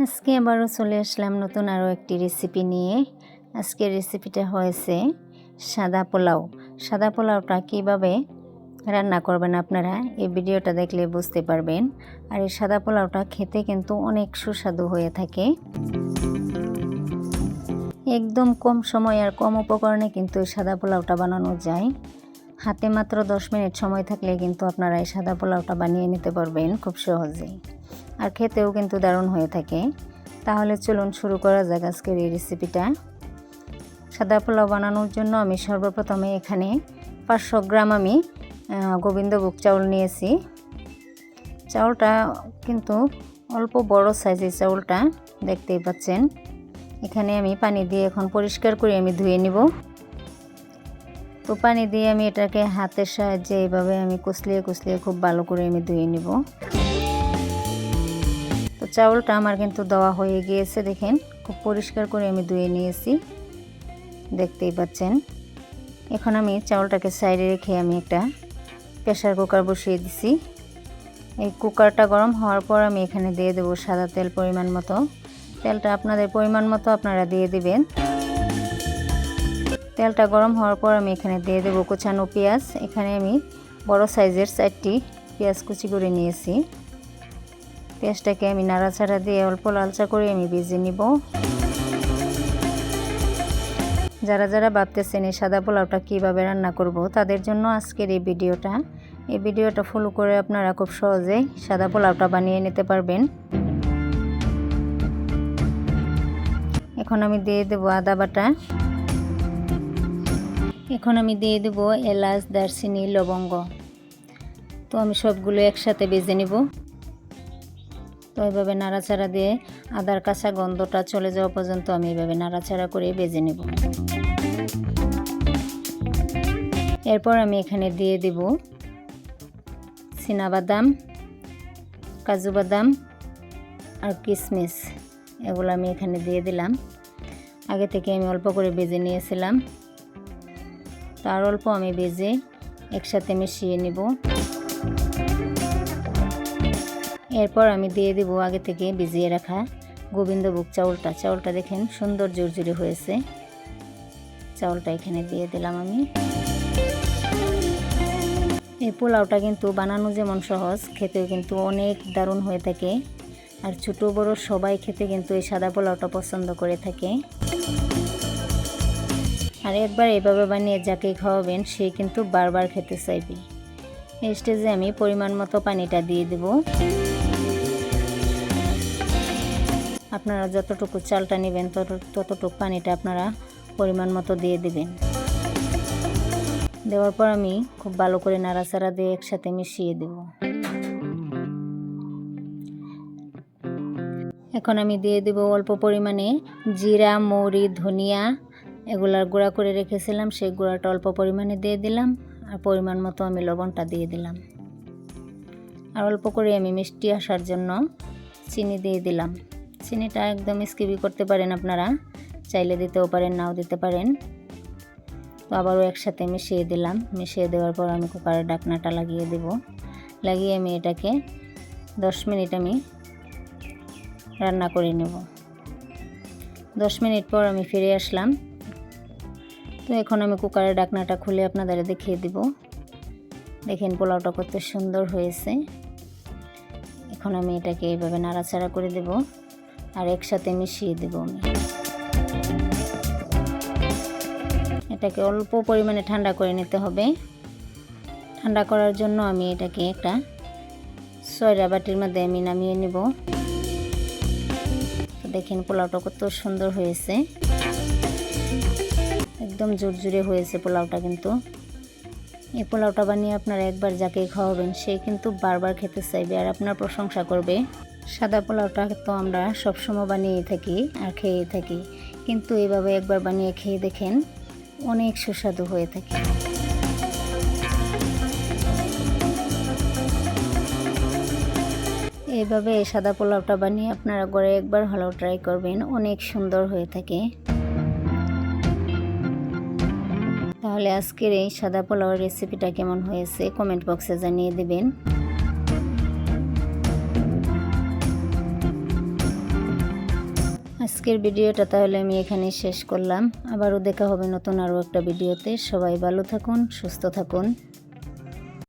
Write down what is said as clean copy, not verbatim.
আজকে আবারও চলে আসলাম নতুন আরও একটি রেসিপি নিয়ে। আজকের রেসিপিটা হয়েছে সাদা পোলাও। সাদা পোলাওটা কীভাবে রান্না করবেন আপনারা এই ভিডিওটা দেখলে বুঝতে পারবেন। আর এই সাদা পোলাওটা খেতে কিন্তু অনেক সুস্বাদু হয়ে থাকে। একদম কম সময় আর কম উপকরণে কিন্তু এই সাদা পোলাওটা বানানো যায়। হাতে মাত্র 10 মিনিট সময় থাকলে কিন্তু আপনারা এই সাদা পোলাওটা বানিয়ে নিতে পারবেন খুব সহজেই। আর খেতেও কিন্তু দারুণ হয়ে থাকে। তাহলে চলুন শুরু করা যাক আজকের এই রেসিপিটা। সাদা পোলাও বানানোর জন্য আমি সর্বপ্রথমে এখানে 500 গ্রাম আমি গোবিন্দভোগ চাউল নিয়েছি। চাউলটা কিন্তু অল্প বড় সাইজের চাউলটা, দেখতেই পাচ্ছেন। এখানে আমি পানি দিয়ে এখন পরিষ্কার করে আমি ধুয়ে নিব। তো পানি দিয়ে আমি এটাকে হাতের সাহায্যে এইভাবে আমি কুচলিয়ে খুব ভালো করে আমি ধুয়ে নিব। তো চাউলটা আমার কিন্তু দেওয়া হয়ে গিয়েছে, দেখেন খুব পরিষ্কার করে আমি ধুয়ে নিয়েছি, দেখতেই পাচ্ছেন। এখন আমি চাউলটাকে সাইডে রেখে আমি একটা প্রেসার কুকার বসিয়ে দিছি। এই কুকারটা গরম হওয়ার পর আমি এখানে দিয়ে দেবো সাদা তেল পরিমাণ মতো। তেলটা আপনাদের পরিমাণ মতো আপনারা দিয়ে দিবেন। তেলটা গরম হওয়ার পর আমি এখানে দিয়ে দেবো কুচানো পেঁয়াজ। এখানে আমি বড় সাইজের 4টি পেঁয়াজ কুচি করে নিয়েছি। পেঁয়াজটাকে আমি নাড়াচাড়া দিয়ে অল্প লালচা করে আমি ভেজে নিব। যারা যারা ভাবতেছেন এই সাদা পোলাওটা কীভাবে রান্না করব, তাদের জন্য আজকের এই ভিডিওটা ফলো করে আপনারা খুব সহজেই সাদা পোলাওটা বানিয়ে নিতে পারবেন। এখন আমি দিয়ে দেবো আদা বাটা। এখন আমি দিয়ে দেব এলাচ, দারচিনি, লবঙ্গ। তো আমি সবগুলো একসাথে ভেজে নিব। তো এইভাবে নাড়াচাড়া দিয়ে আদার কাঁচা গন্ধটা চলে যাওয়া পর্যন্ত আমি এইভাবে নাড়াচাড়া করে ভেজে নেব। এরপর আমি এখানে দিয়ে দেব চীনাবাদাম, কাজু বাদাম আর কিশমিশ। এগুলো আমি এখানে দিয়ে দিলাম। আগে থেকে আমি অল্প করে ভেজে নিয়েছিলাম, তার অল্প আমি ভেজে একসাথে মিশিয়ে নেব। এরপর আমি দিয়ে দেব আগে থেকে ভিজিয়ে রাখা গোবিন্দভোগ চাউলটা দেখেন সুন্দর ঝুরঝুরে হয়েছে। চাউলটা এখানে দিয়ে দিলাম আমি। এই পোলাওটা কিন্তু বানানো যেমন সহজ, খেতেও কিন্তু অনেক দারুণ হয়ে থাকে। আর ছোট বড় সবাই খেতে কিন্তু এই সাদা পোলাওটা পছন্দ করে থাকে। আর একবার এভাবে বানিয়ে যাকে খাওয়াবেন সে কিন্তু বারবার খেতে চাইবে। এই স্টেজে আমি পরিমাণ মতো পানিটা দিয়ে দেব। আপনারা যতটুকু চালটা নেবেন ততটুকু পানিটা আপনারা পরিমাণ মতো দিয়ে দেবেন। দেওয়ার পর আমি খুব ভালো করে নাড়াচাড়া দিয়ে একসাথে মিশিয়ে দেব। এখন আমি দিয়ে দেব অল্প পরিমাণে জিরা, মৌরি, ধনিয়া এগুলার গুঁড়া করে রেখেছিলাম, সেই গুঁড়াটা অল্প পরিমাণে দিয়ে দিলাম। আর পরিমাণ মতো আমি লবণটা দিয়ে দিলাম। আর অল্প করে আমি মিষ্টি আসার জন্য চিনি দিয়ে দিলাম। চিনিটা একদম স্কিপই করতে পারেন আপনারা, চাইলে দিতেও পারেন, নাও দিতে পারেন। তো আবারও একসাথে মিশিয়ে দিলাম। মিশিয়ে দেওয়ার পর আমি কুকারের ঢাকনাটা লাগিয়ে দেব। লাগিয়ে আমি এটাকে 10 মিনিট আমি রান্না করে নেব। 10 মিনিট পর আমি ফিরে আসলাম। তো এখন আমি কুকারের ঢাকনাটা খুলে আপনাদের দেখিয়ে দিব। দেখেন পোলাওটা কত সুন্দর হয়েছে। এখন আমি এটাকে এইভাবে নাড়াচাড়া করে দেব আর একসাথে মিশিয়ে দেব আমি। এটাকে অল্প পরিমাণে ঠান্ডা করে নিতে হবে। ঠান্ডা করার জন্য আমি এটাকে একটা সয়রা বাটির মধ্যে আমি নামিয়ে নেব। তো দেখেন পোলাওটা কত সুন্দর হয়েছে, একদম ঝুরঝুরে হয়েছে পোলাওটা। কিন্তু এই পোলাওটা বানিয়ে আপনারা একবার যাকে খাওয়াবেন সে কিন্তু বারবার খেতে চাইবে আর আপনার প্রশংসা করবে। সাদা পোলাওটা তো আমরা সবসময় বানিয়ে থাকি আর খেয়ে থাকি, কিন্তু এইভাবে একবার বানিয়ে খেয়ে দেখেন, অনেক সুস্বাদু হয়ে থাকে। এইভাবে এই সাদা পোলাওটা বানিয়ে আপনারা ঘরে একবার হলেও ট্রাই করবেন, অনেক সুন্দর হয়ে থাকে। তাহলে আজকের এই সাদা পোলাওয়ের রেসিপিটা কেমন হয়েছে কমেন্ট বক্সে জানিয়ে দেবেন। আজকের ভিডিওটা তাহলে আমি এখানেই শেষ করলাম। আবারও দেখা হবে নতুন আরও একটা ভিডিওতে। সবাই ভালো থাকুন, সুস্থ থাকুন।